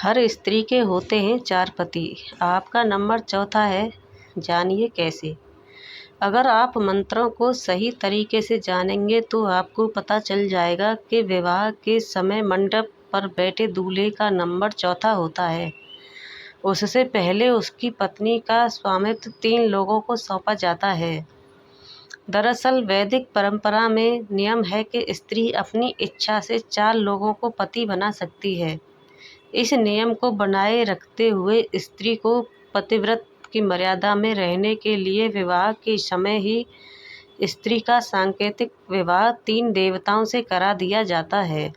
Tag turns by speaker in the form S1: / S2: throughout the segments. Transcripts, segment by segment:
S1: हर स्त्री के होते हैं 4 पति। आपका नंबर चौथा है, जानिए कैसे। अगर आप मंत्रों को सही तरीके से जानेंगे तो आपको पता चल जाएगा कि विवाह के समय मंडप पर बैठे दूल्हे का नंबर चौथा होता है। उससे पहले उसकी पत्नी का स्वामित्व 3 लोगों को सौंपा जाता है। दरअसल वैदिक परंपरा में नियम है कि स्त्री अपनी इच्छा से 4 लोगों को पति बना सकती है। इस नियम को बनाए रखते हुए स्त्री को पतिव्रत की मर्यादा में रहने के लिए विवाह के समय ही स्त्री का सांकेतिक विवाह 3 देवताओं से करा दिया जाता है।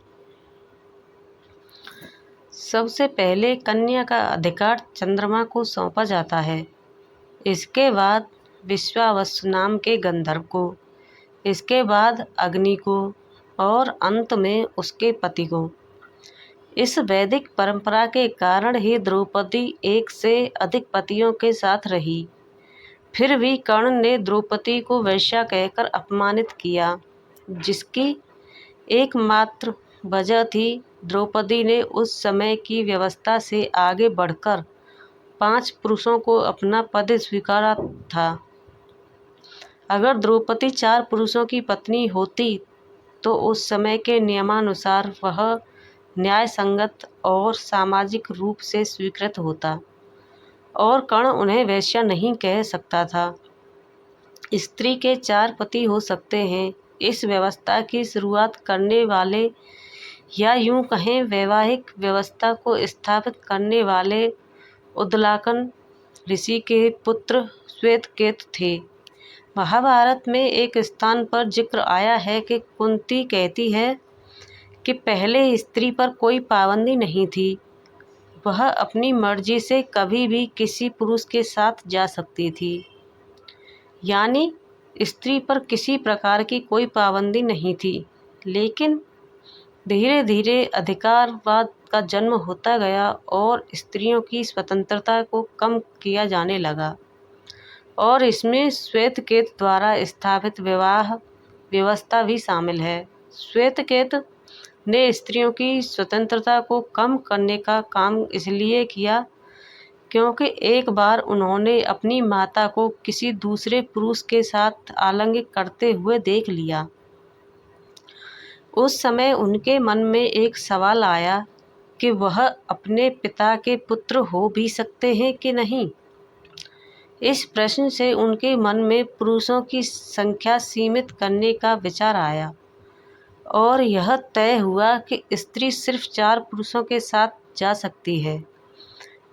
S1: सबसे पहले कन्या का अधिकार चंद्रमा को सौंपा जाता है, इसके बाद विश्वावसु नाम के गंधर्व को, इसके बाद अग्नि को और अंत में उसके पति को। इस वैदिक परंपरा के कारण ही द्रौपदी एक से अधिक पतियों के साथ रही। फिर भी कर्ण ने द्रौपदी को वेश्या कहकर अपमानित किया, जिसकी एकमात्र वजह थी द्रौपदी ने उस समय की व्यवस्था से आगे बढ़कर 5 पुरुषों को अपना पद स्वीकारा था। अगर द्रौपदी 4 पुरुषों की पत्नी होती तो उस समय के नियमानुसार वह न्याय संगत और सामाजिक रूप से स्वीकृत होता और कर्ण उन्हें वेश्या नहीं कह सकता था। स्त्री के 4 पति हो सकते हैं। इस व्यवस्था की शुरुआत करने वाले या यूं कहें वैवाहिक व्यवस्था को स्थापित करने वाले उद्दालकन ऋषि के पुत्र श्वेतकेतु थे। महाभारत में एक स्थान पर जिक्र आया है कि कुंती कहती है कि पहले स्त्री पर कोई पाबंदी नहीं थी, वह अपनी मर्जी से कभी भी किसी पुरुष के साथ जा सकती थी। यानी स्त्री पर किसी प्रकार की कोई पाबंदी नहीं थी। लेकिन धीरे धीरे अधिकारवाद का जन्म होता गया और स्त्रियों की स्वतंत्रता को कम किया जाने लगा और इसमें श्वेतकेतु द्वारा स्थापित विवाह व्यवस्था भी शामिल है। श्वेतकेतु ने स्त्रियों की स्वतंत्रता को कम करने का काम इसलिए किया क्योंकि एक बार उन्होंने अपनी माता को किसी दूसरे पुरुष के साथ आलिंगन करते हुए देख लिया। उस समय उनके मन में एक सवाल आया कि वह अपने पिता के पुत्र हो भी सकते हैं कि नहीं। इस प्रश्न से उनके मन में पुरुषों की संख्या सीमित करने का विचार आया और यह तय हुआ कि स्त्री सिर्फ 4 पुरुषों के साथ जा सकती है।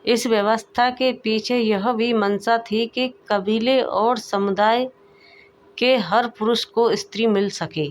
S1: इस व्यवस्था के पीछे यह भी मंशा थी कि कबीले और समुदाय के हर पुरुष को स्त्री मिल सके।